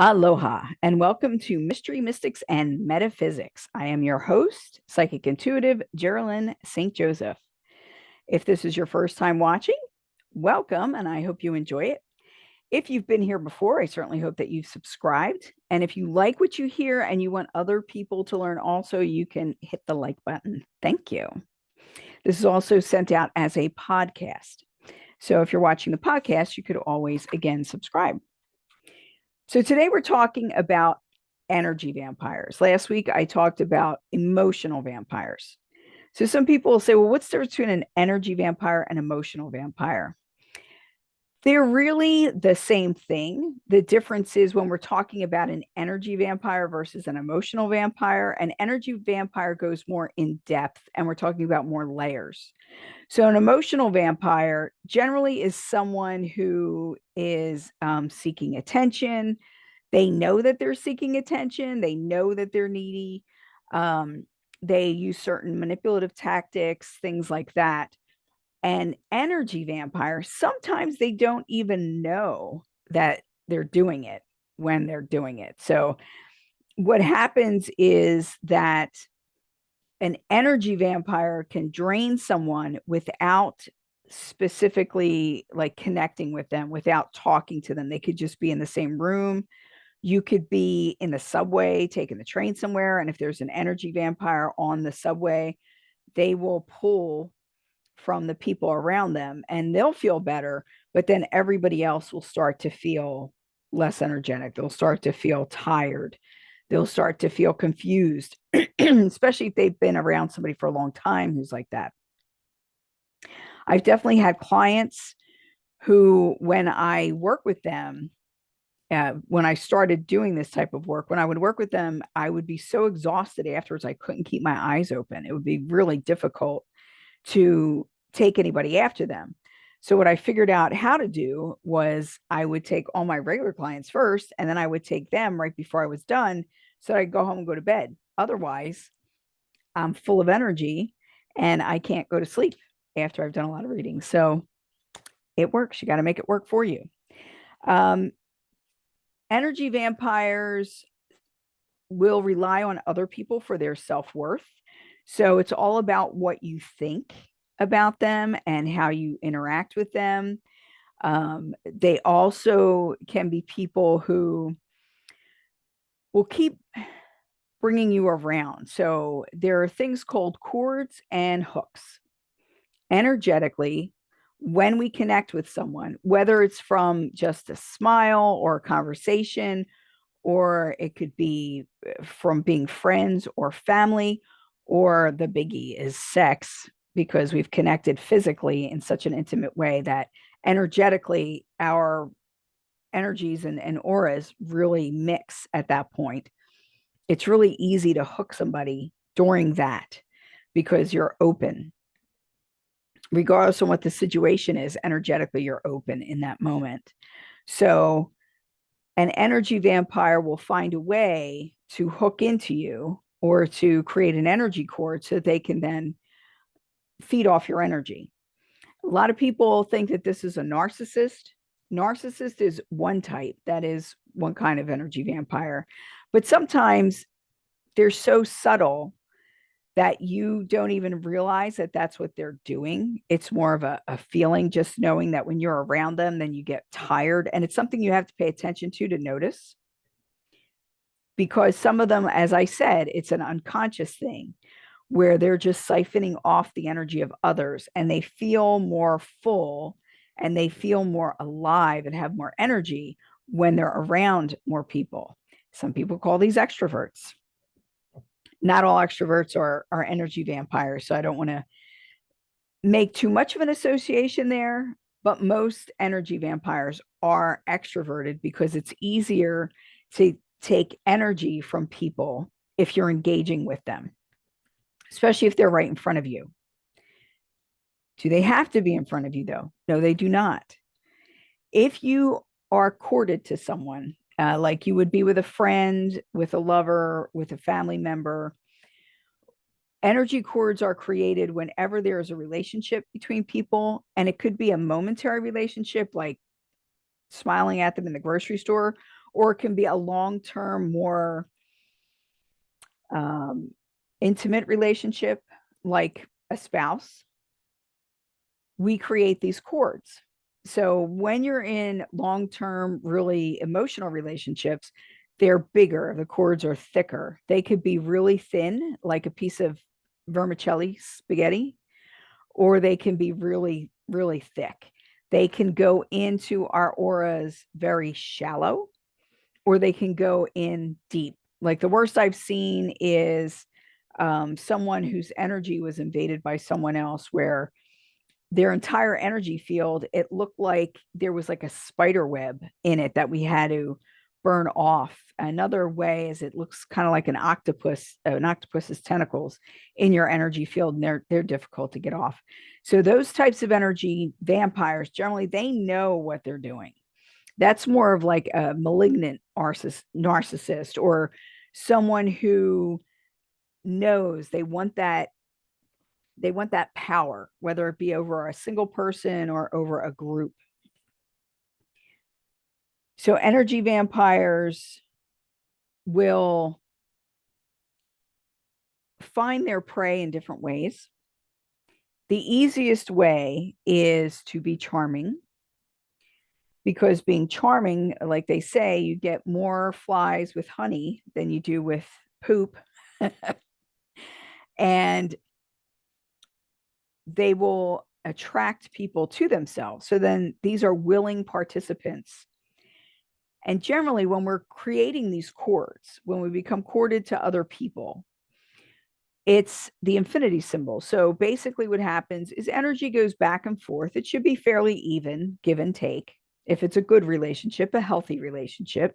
Aloha, and welcome to Mystery, Mystics, and Metaphysics. I am your host, Psychic Intuitive Geralyn St. Joseph. If this is your first time watching, welcome, and I hope you enjoy it. If you've been here before, I certainly hope that you've subscribed. And if you like what you hear and you want other people to learn also, you can hit the like button. Thank you. This is also sent out as a podcast. So if you're watching the podcast, you could always, again, subscribe. So today we're talking about energy vampires. Last week I talked about emotional vampires. So some people will say, well, what's the difference between an energy vampire and emotional vampire? They're really the same thing. The difference is when we're talking about an energy vampire versus an emotional vampire, an energy vampire goes more in depth and we're talking about more layers. So an emotional vampire generally is someone who is seeking attention. They know that they're seeking attention. They know that they're needy. They use certain manipulative tactics, things like that. And energy vampires, sometimes they don't even know that they're doing it when they're doing it. So what happens is that an energy vampire can drain someone without specifically like connecting with them, without talking to them. They could just be in the same room. You could be in the subway, taking the train somewhere. And if there's an energy vampire on the subway, they will pull from the people around them and they'll feel better. But then everybody else will start to feel less energetic. They'll start to feel tired. They'll start to feel confused, especially if they've been around somebody for a long time who's like that. I've definitely had clients who, when I work with them, when I started doing this type of work, when I would work with them, I would be so exhausted afterwards, I couldn't keep my eyes open. It would be really difficult to take anybody after them. So what I figured out how to do was I would take all my regular clients first, and then I would take them right before I was done, so I'd go home and go to bed. Otherwise, I'm full of energy and I can't go to sleep after I've done a lot of readings. So it works. You got to make it work for you. Energy vampires will rely on other people for their self-worth. So it's all about what you think about them and how you interact with them. They also can be people who will keep bringing you around. So there are things called cords and hooks. Energetically, when we connect with someone, whether it's from just a smile or a conversation, or it could be from being friends or family, or the biggie is sex, because we've connected physically in such an intimate way that energetically our energies and auras really mix at that point. It's really easy to hook somebody during that because you're open. Regardless of what the situation is, energetically, you're open in that moment. So an energy vampire will find a way to hook into you or to create an energy cord so that they can then feed off your energy. A lot of people think that this is a narcissist. Narcissist is one type, that is one kind of energy vampire. But sometimes they're so subtle that you don't even realize that that's what they're doing. It's more of a feeling, just knowing that when you're around them, then you get tired. And it's something you have to pay attention to notice. Because some of them, as I said, it's an unconscious thing where they're just siphoning off the energy of others and they feel more full and they feel more alive and have more energy when they're around more people. Some people call these extroverts. Not all extroverts are energy vampires, so I don't want to make too much of an association there, but most energy vampires are extroverted because it's easier to take energy from people if you're engaging with them, especially if they're right in front of you. Do they have to be in front of you, though? No, they do not. If you are courted to someone, like you would be with a friend, with a lover, with a family member, energy cords are created whenever there is a relationship between people, and it could be a momentary relationship, like smiling at them in the grocery store, or it can be a long-term, more intimate relationship, like a spouse. We create these cords. So when you're in long-term, really emotional relationships, they're bigger. The cords are thicker. They could be really thin, like a piece of vermicelli spaghetti, or they can be really, really thick. They can go into our auras very shallow, or they can go in deep. Like the worst I've seen is someone whose energy was invaded by someone else, where their entire energy field, it looked like there was like a spider web in it that we had to burn off. Another way is it looks kind of like an octopus's tentacles in your energy field, and they're difficult to get off. So those types of energy vampires, generally, they know what they're doing. That's more of like a malignant narcissist, or someone who knows they want that power, whether it be over a single person or over a group. So energy vampires will find their prey in different ways. The easiest way is to be charming, because being charming, like they say, you get more flies with honey than you do with poop. And they will attract people to themselves. So then these are willing participants. And generally, when we're creating these cords, when we become corded to other people, it's the infinity symbol. So basically, what happens is energy goes back and forth. It should be fairly even, give and take. If it's a good relationship, a healthy relationship.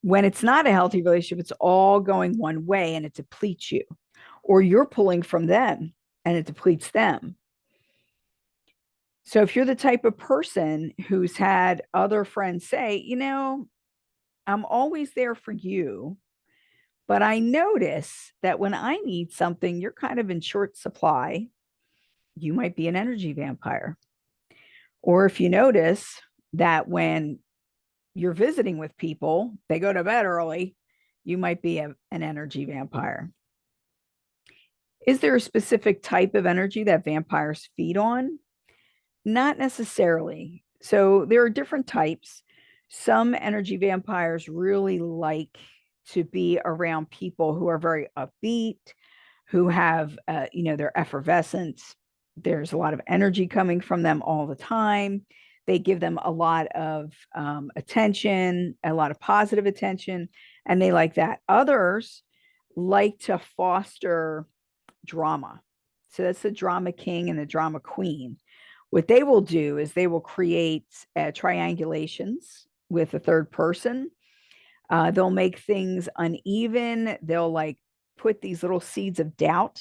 When it's not a healthy relationship, it's all going one way and it depletes you, or you're pulling from them and it depletes them. So if you're the type of person who's had other friends say, I'm always there for you, but I notice that when I need something, you're kind of in short supply, you might be an energy vampire. Or if you notice that when you're visiting with people, they go to bed early, you might be an energy vampire. Is there a specific type of energy that vampires feed on? Not necessarily. So there are different types. Some energy vampires really like to be around people who are very upbeat, who have, they're effervescent. There's a lot of energy coming from them all the time. They give them a lot of attention, a lot of positive attention, and they like that. Others like to foster drama. So that's the drama king and the drama queen. What they will do is they will create triangulations with a third person. They'll make things uneven. They'll like put these little seeds of doubt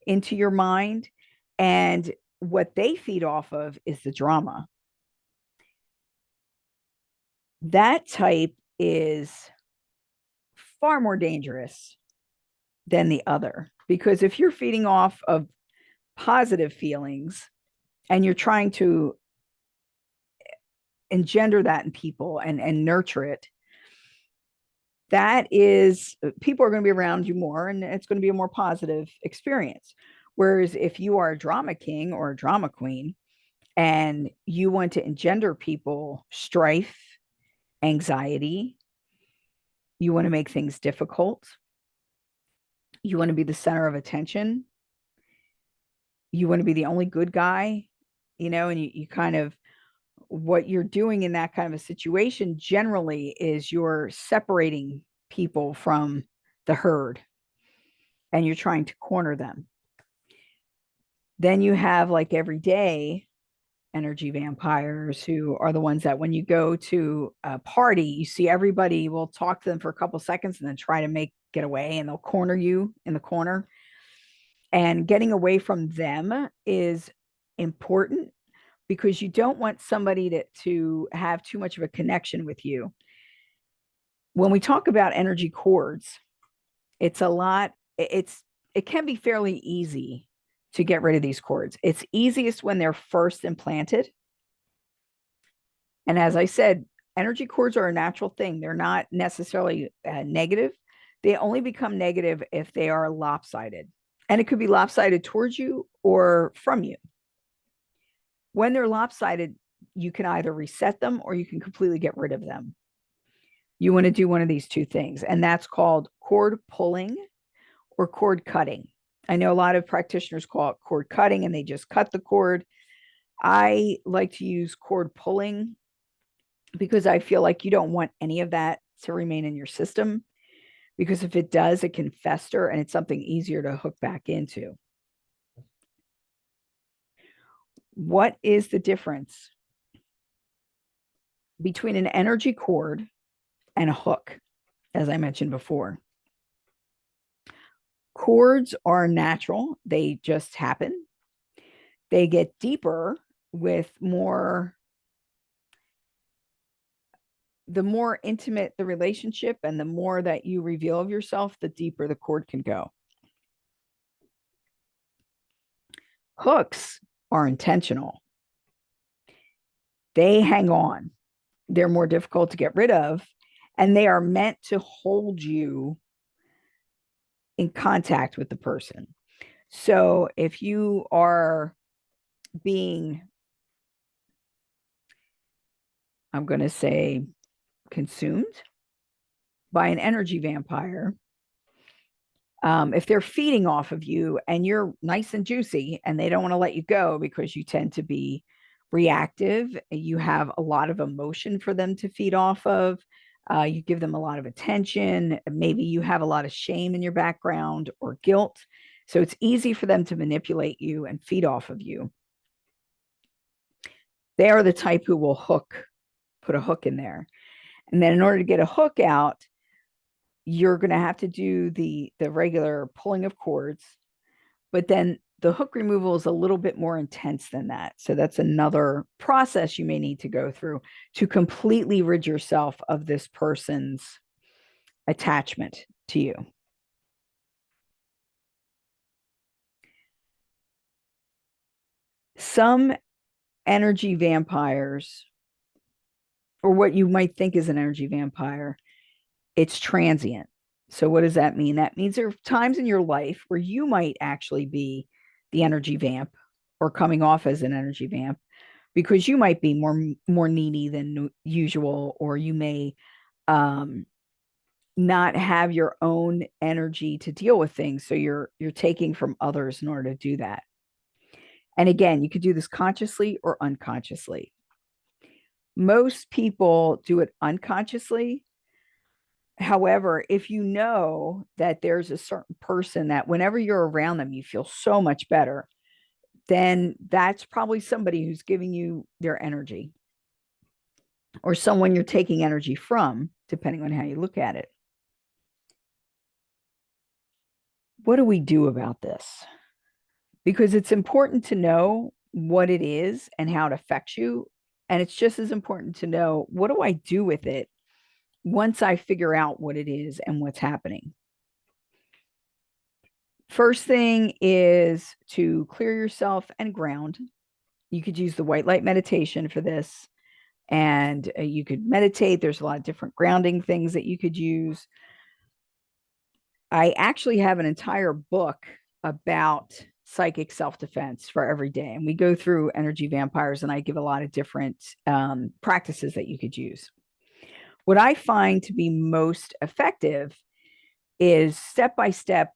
into your mind. And what they feed off of is the drama. That type is far more dangerous than the other, because if you're feeding off of positive feelings and you're trying to engender that in people and nurture it, that is, people are going to be around you more, and it's going to be a more positive experience. Whereas if you are a drama king or a drama queen and you want to engender people strife, anxiety, you want to make things difficult, you want to be the center of attention, you want to be the only good guy, and you kind of, what you're doing in that kind of a situation generally is you're separating people from the herd and you're trying to corner them. Then you have like everyday energy vampires, who are the ones that when you go to a party, you see everybody will talk to them for a couple seconds and then try to get away, and they'll corner you in the corner. And getting away from them is important, because you don't want somebody to have too much of a connection with you. When we talk about energy cords, it can be fairly easy to get rid of these cords. It's easiest when they're first implanted. And as I said, energy cords are a natural thing. They're not necessarily negative. They only become negative if they are lopsided. And it could be lopsided towards you or from you. When they're lopsided, you can either reset them or you can completely get rid of them. You want to do one of these two things, and that's called cord pulling or cord cutting. I know a lot of practitioners call it cord cutting and they just cut the cord. I like to use cord pulling because I feel like you don't want any of that to remain in your system, because if it does, it can fester and it's something easier to hook back into. What is the difference between an energy cord and a hook, as I mentioned before? Cords are natural. They just happen. They get deeper with the more intimate the relationship and the more that you reveal of yourself, the deeper the cord can go. Hooks are intentional. They hang on. They're more difficult to get rid of, and they are meant to hold you in contact with the person. So if you are being, I'm going to say, consumed by an energy vampire, if they're feeding off of you and you're nice and juicy and they don't want to let you go because you tend to be reactive, you have a lot of emotion for them to feed off of, you give them a lot of attention, maybe you have a lot of shame in your background or guilt, so it's easy for them to manipulate you and feed off of you. They are the type who will put a hook in there, and then in order to get a hook out, you're going to have to do the regular pulling of cords, but then the hook removal is a little bit more intense than that. So that's another process you may need to go through to completely rid yourself of this person's attachment to you. Some energy vampires, or what you might think is an energy vampire, it's transient. So what does that mean? That means there are times in your life where you might actually be the energy vamp or coming off as an energy vamp, because you might be more needy than usual, or you may not have your own energy to deal with things. So you're taking from others in order to do that. And again, you could do this consciously or unconsciously. Most people do it unconsciously. However, if you know that there's a certain person that whenever you're around them, you feel so much better, then that's probably somebody who's giving you their energy, or someone you're taking energy from, depending on how you look at it. What do we do about this? Because it's important to know what it is and how it affects you. And it's just as important to know, what do I do with it once I figure out what it is and what's happening? First thing is to clear yourself and ground. You could use the white light meditation for this, and you could meditate. There's a lot of different grounding things that you could use. I actually have an entire book about psychic self-defense for every day, and we go through energy vampires, and I give a lot of different practices that you could use. What I find to be most effective is step-by-step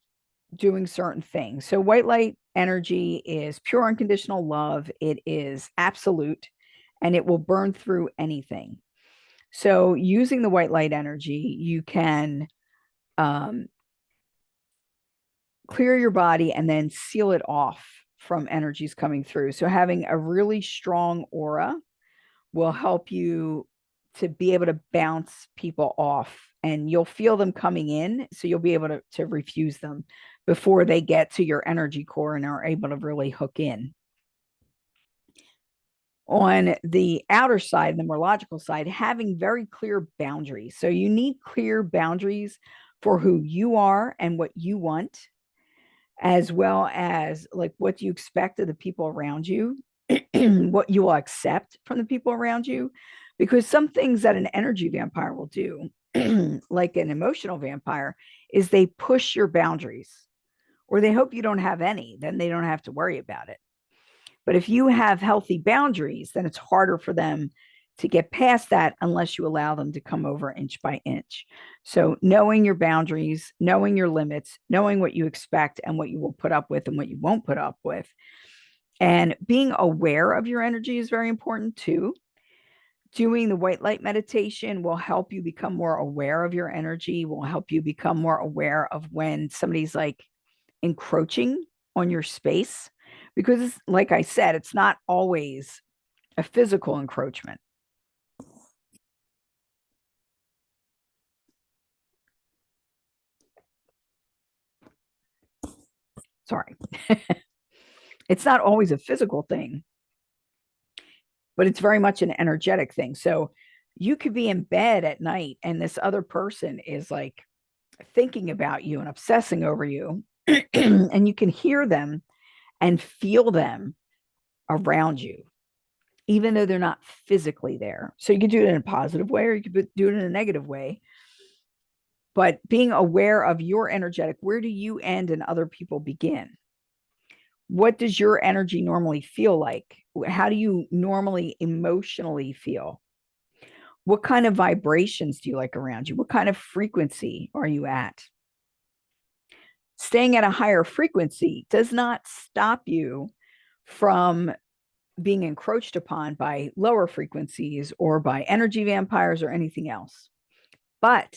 doing certain things. So white light energy is pure unconditional love. It is absolute, and it will burn through anything. So using the white light energy, you can clear your body and then seal it off from energies coming through. So having a really strong aura will help you to be able to bounce people off, and you'll feel them coming in. So you'll be able to refuse them before they get to your energy core and are able to really hook in. On the outer side, the more logical side, having very clear boundaries. So you need clear boundaries for who you are and what you want, as well as like what you expect of the people around you. what you will accept from the people around you, because some things that an energy vampire will do, like an emotional vampire, is they push your boundaries, or they hope you don't have any, then they don't have to worry about it. But if you have healthy boundaries, then it's harder for them to get past that unless you allow them to come over inch by inch. So knowing your boundaries, knowing your limits, knowing what you expect and what you will put up with and what you won't put up with, and being aware of your energy is very important too. Doing the white light meditation will help you become more aware of your energy, will help you become more aware of when somebody's like encroaching on your space. Because, like I said, it's not always a physical encroachment. Sorry. It's not always a physical thing, but it's very much an energetic thing. So you could be in bed at night and this other person is like thinking about you and obsessing over you, and you can hear them and feel them around you, even though they're not physically there. So you could do it in a positive way or you could do it in a negative way. But being aware of your energetic, where do you end and other people begin? What does your energy normally feel like? How do you normally emotionally feel? What kind of vibrations do you like around you? What kind of frequency are you at? Staying at a higher frequency does not stop you from being encroached upon by lower frequencies or by energy vampires or anything else. But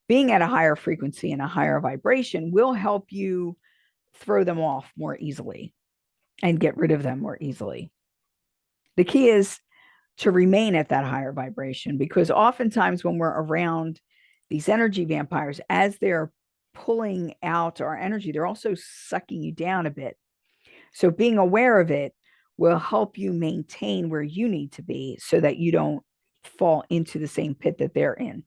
being at a higher frequency and a higher vibration will help you throw them off more easily and get rid of them more easily. The key is to remain at that higher vibration, because oftentimes when we're around these energy vampires, as they're pulling out our energy, they're also sucking you down a bit. So being aware of it will help you maintain where you need to be so that you don't fall into the same pit that they're in.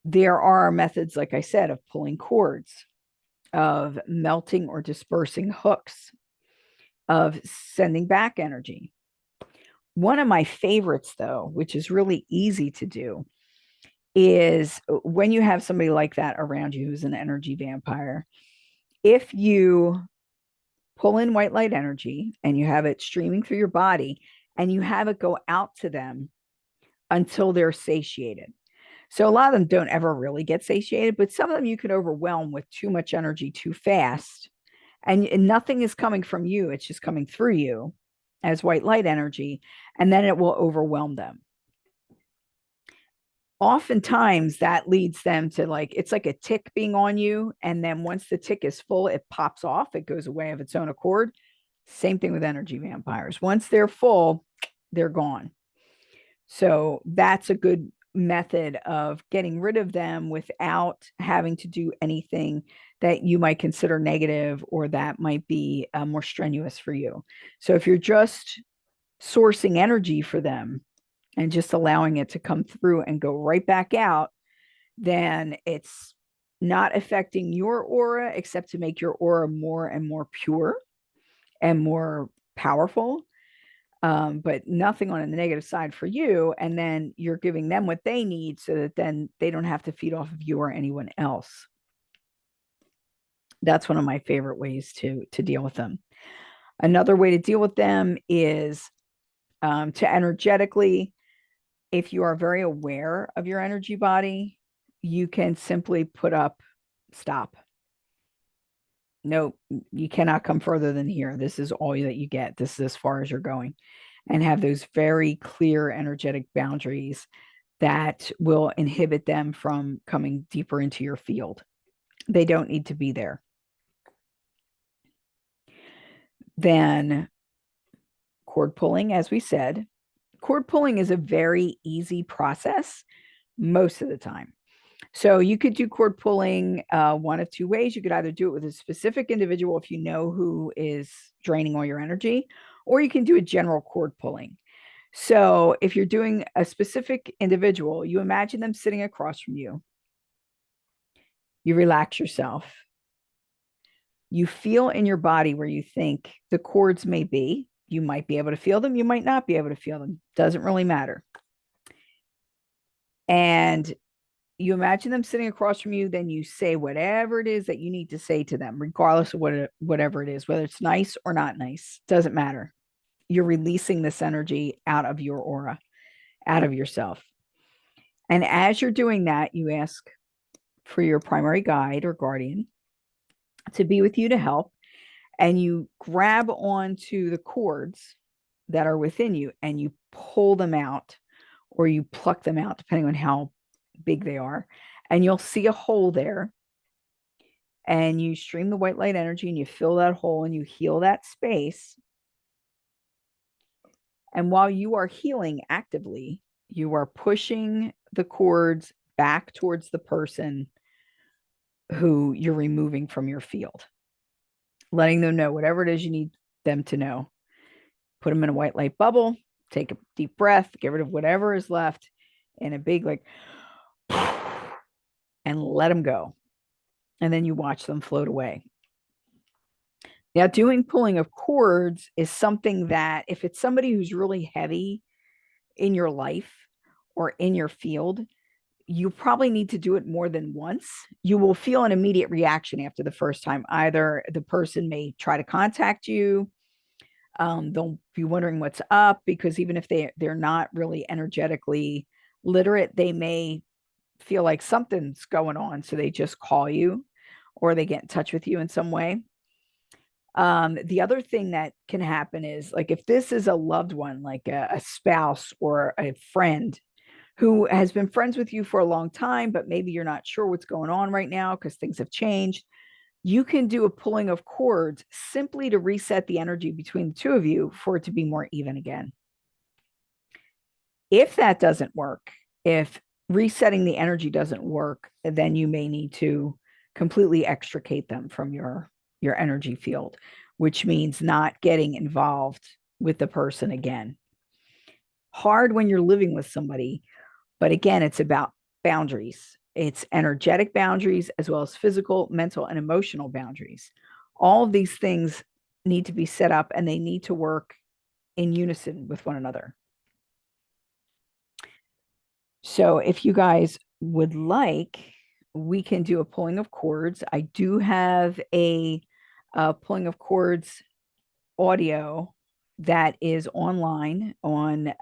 There are methods, like I said, of pulling cords, of melting or dispersing hooks, of sending back energy. One of my favorites, though, which is really easy to do, is when you have somebody like that around you who's an energy vampire, if you pull in white light energy and you have it streaming through your body and you have it go out to them until they're satiated. So a lot of them don't ever really get satiated, but some of them you can overwhelm with too much energy too fast. And nothing is coming from you. It's just coming through you as white light energy. And then it will overwhelm them. Oftentimes that leads them to, like, it's like a tick being on you. And then once the tick is full, it pops off. It goes away of its own accord. Same thing with energy vampires. Once they're full, they're gone. So that's a good method of getting rid of them without having to do anything that you might consider negative or that might be more strenuous for you. So if you're just sourcing energy for them and just allowing it to come through and go right back out, then it's not affecting your aura except to make your aura more and more pure and more powerful. But nothing on the negative side for you. And then you're giving them what they need so that then they don't have to feed off of you or anyone else. That's one of my favorite ways to deal with them. Another way to deal with them is to energetically, if you are very aware of your energy body, you can simply put up stop. No, you cannot come further than here. This is all that you get. This is as far as you're going. And have those very clear energetic boundaries that will inhibit them from coming deeper into your field. They don't need to be there. Then cord pulling, as we said, cord pulling is a very easy process most of the time. So you could do cord pulling one of two ways. You could either do it with a specific individual if you know who is draining all your energy, or you can do a general cord pulling. So if you're doing a specific individual, you imagine them sitting across from you. You relax yourself. You feel in your body where you think the cords may be. You might be able to feel them. You might not be able to feel them. Doesn't really matter. And you imagine them sitting across from you. Then you say whatever it is that you need to say to them, regardless of whatever it is, whether it's nice or not nice. Doesn't matter. You're releasing this energy out of your aura, out of yourself. And as you're doing that, you ask for your primary guide or guardian to be with you to help. And you grab onto the cords that are within you and you pull them out, or you pluck them out, depending on how big they are. And you'll see a hole there. And you stream the white light energy and you fill that hole and you heal that space. And while you are healing actively, you are pushing the cords back towards the person who you're removing from your field, letting them know whatever it is you need them to know. Put them in a white light bubble, take a deep breath, get rid of whatever is left in a big, like, and let them go. And then you watch them float away. Now, doing pulling of cords is something that if it's somebody who's really heavy in your life or in your field, you probably need to do it more than once. You will feel an immediate reaction after the first time. Either the person may try to contact you. They'll be wondering what's up, because even if they're not really energetically literate, they may feel like something's going on. So they just call you or they get in touch with you in some way. The other thing that can happen is, like, if this is a loved one, like a spouse or a friend who has been friends with you for a long time, but maybe you're not sure what's going on right now because things have changed, you can do a pulling of cords simply to reset the energy between the two of you for it to be more even again. If that doesn't work, if resetting the energy doesn't work, then you may need to completely extricate them from your energy field, which means not getting involved with the person again. Hard when you're living with somebody, but again, it's about boundaries. It's energetic boundaries as well as physical, mental, and emotional boundaries. All of these things need to be set up and they need to work in unison with one another. So if you guys would like, we can do a pulling of cords. I do have a pulling of cords audio that is online on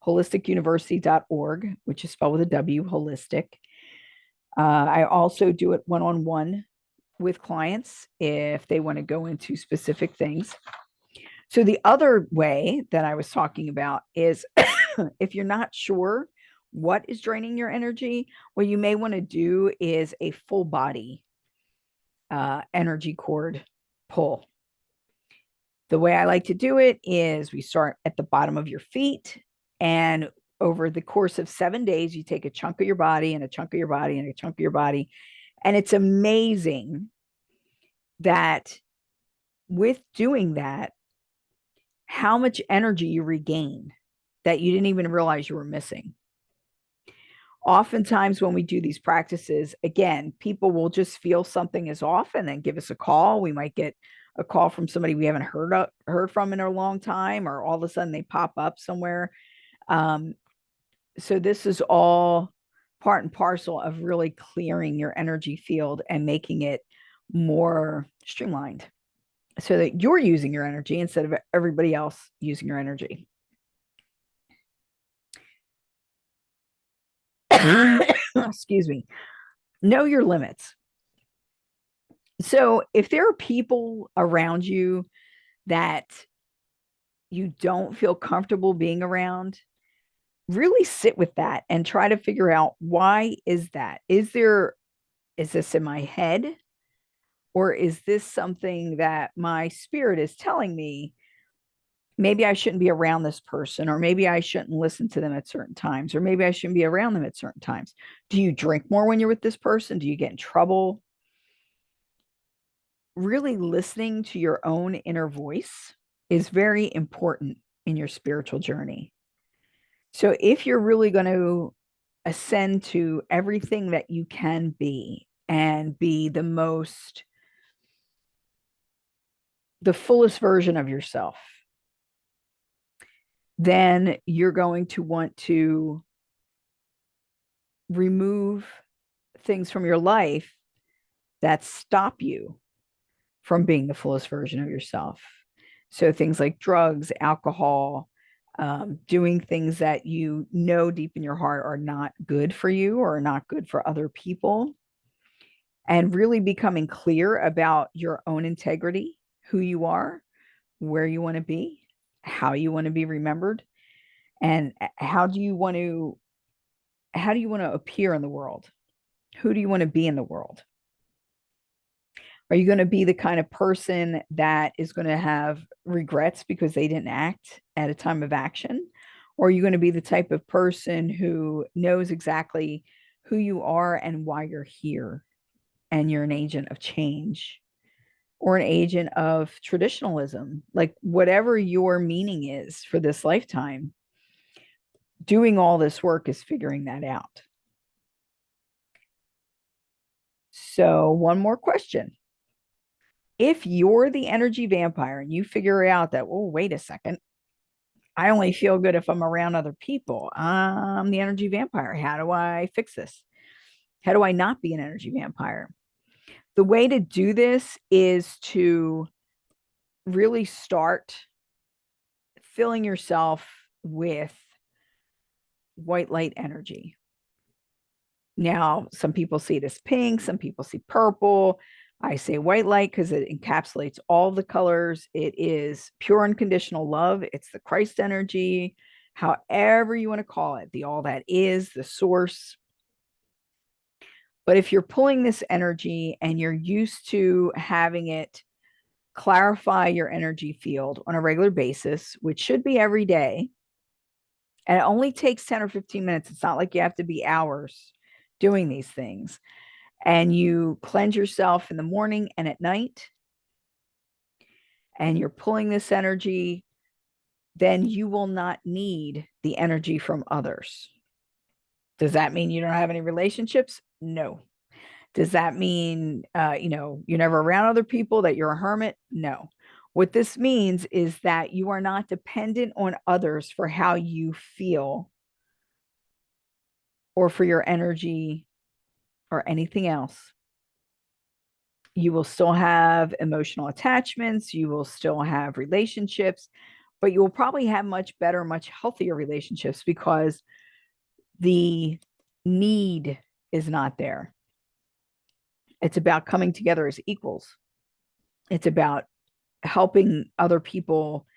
holisticuniversity.org, which is spelled with a W, holistic. I also do it one-on-one with clients if they want to go into specific things. So the other way that I was talking about is if you're not sure what is draining your energy, what you may want to do is a full body energy cord pull. The way I like to do it is we start at the bottom of your feet, and over the course of 7 days, you take a chunk of your body and a chunk of your body and a chunk of your body. And it's amazing that with doing that, how much energy you regain that you didn't even realize you were missing. Oftentimes when we do these practices, again, people will just feel something is off and then give us a call. We might get a call from somebody we haven't heard from in a long time, or all of a sudden they pop up somewhere. So this is all part and parcel of really clearing your energy field and making it more streamlined so that you're using your energy instead of everybody else using your energy. Excuse me. Know your limits. So if there are people around you that you don't feel comfortable being around, really sit with that and try to figure out, why is that? Is this in my head? Or is this something that my spirit is telling me maybe I shouldn't be around this person, or maybe I shouldn't listen to them at certain times, or maybe I shouldn't be around them at certain times? Do you drink more when you're with this person? Do you get in trouble? Really listening to your own inner voice is very important in your spiritual journey. So if you're really going to ascend to everything that you can be and be the most the fullest version of yourself, then you're going to want to remove things from your life that stop you from being the fullest version of yourself. So things like drugs, alcohol, doing things that you know deep in your heart are not good for you or are not good for other people, and really becoming clear about your own integrity, who you are, where you want to be, how you want to be remembered, and how do you want to appear in the world? Who do you want to be in the world? Are you going to be the kind of person that is going to have regrets because they didn't act at a time of action? Or are you going to be the type of person who knows exactly who you are and why you're here? And you're an agent of change or an agent of traditionalism, like whatever your meaning is for this lifetime, doing all this work is figuring that out. So, one more question. If you're the energy vampire and you figure out that, oh, wait a second, I only feel good if I'm around other people. I'm the energy vampire. How do I fix this? How do I not be an energy vampire? The way to do this is to really start filling yourself with white light energy. Now, some people see it as pink, some people see purple. I say white light because it encapsulates all the colors. It is pure unconditional love. It's the Christ energy, however you want to call it, the all that is, the source. But if you're pulling this energy and you're used to having it clarify your energy field on a regular basis, which should be every day, and it only takes 10 or 15 minutes. It's not like you have to be hours doing these things. And you cleanse yourself in the morning and at night, and you're pulling this energy, then you will not need the energy from others. Does that mean you don't have any relationships? No. Does that mean, you're never around other people, that you're a hermit? No. What this means is that you are not dependent on others for how you feel or for your energy or anything else. You will still have emotional attachments, you will still have relationships, but you will probably have much better, much healthier relationships because the need is not there. It's about coming together as equals. It's about helping other people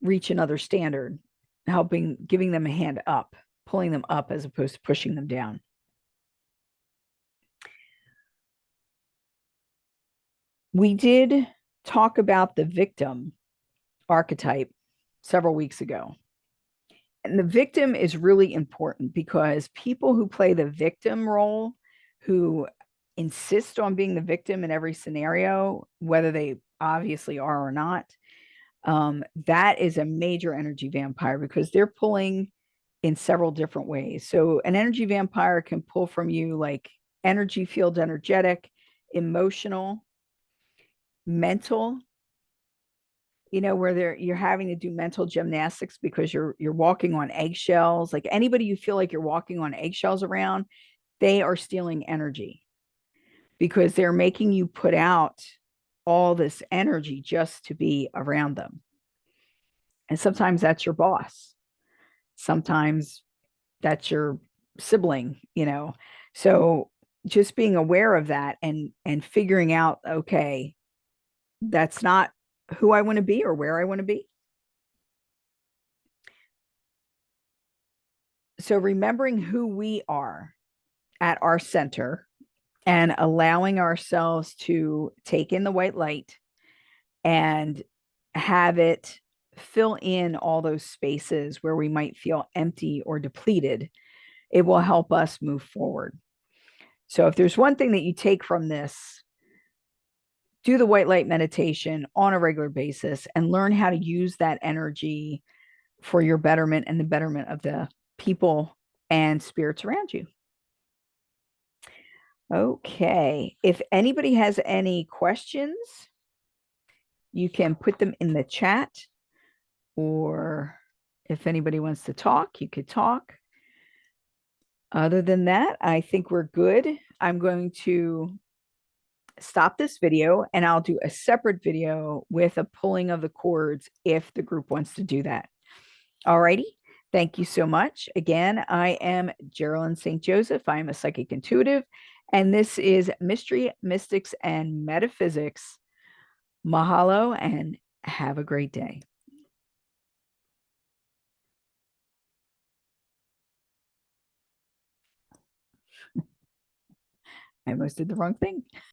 reach another standard, giving them a hand up, pulling them up as opposed to pushing them down. We did talk about the victim archetype several weeks ago. And the victim is really important because people who play the victim role, who insist on being the victim in every scenario, whether they obviously are or not, that is a major energy vampire because they're pulling in several different ways. So an energy vampire can pull from you like energy field, energetic, emotional, mental, where you're having to do mental gymnastics because you're walking on eggshells. Like anybody you feel like you're walking on eggshells around, they are stealing energy because they're making you put out all this energy just to be around them. And sometimes that's your boss. Sometimes that's your sibling. So just being aware of that and figuring out, okay, that's not who I want to be or where I want to be. So remembering who we are at our center and allowing ourselves to take in the white light and have it fill in all those spaces where we might feel empty or depleted, it will help us move forward. So if there's one thing that you take from this, do the white light meditation on a regular basis and learn how to use that energy for your betterment and the betterment of the people and spirits around you. Okay. If anybody has any questions, You can put them in the chat, or if anybody wants to talk, you could talk. Other than that, I think we're good. I'm going to stop this video and I'll do a separate video with a pulling of the cords if the group wants to do that. Alrighty. Thank you so much. Again, I am GeralynStJoseph. I am a psychic intuitive, and this is Mystery, Mystics, and Metaphysics. Mahalo and have a great day. I almost did the wrong thing.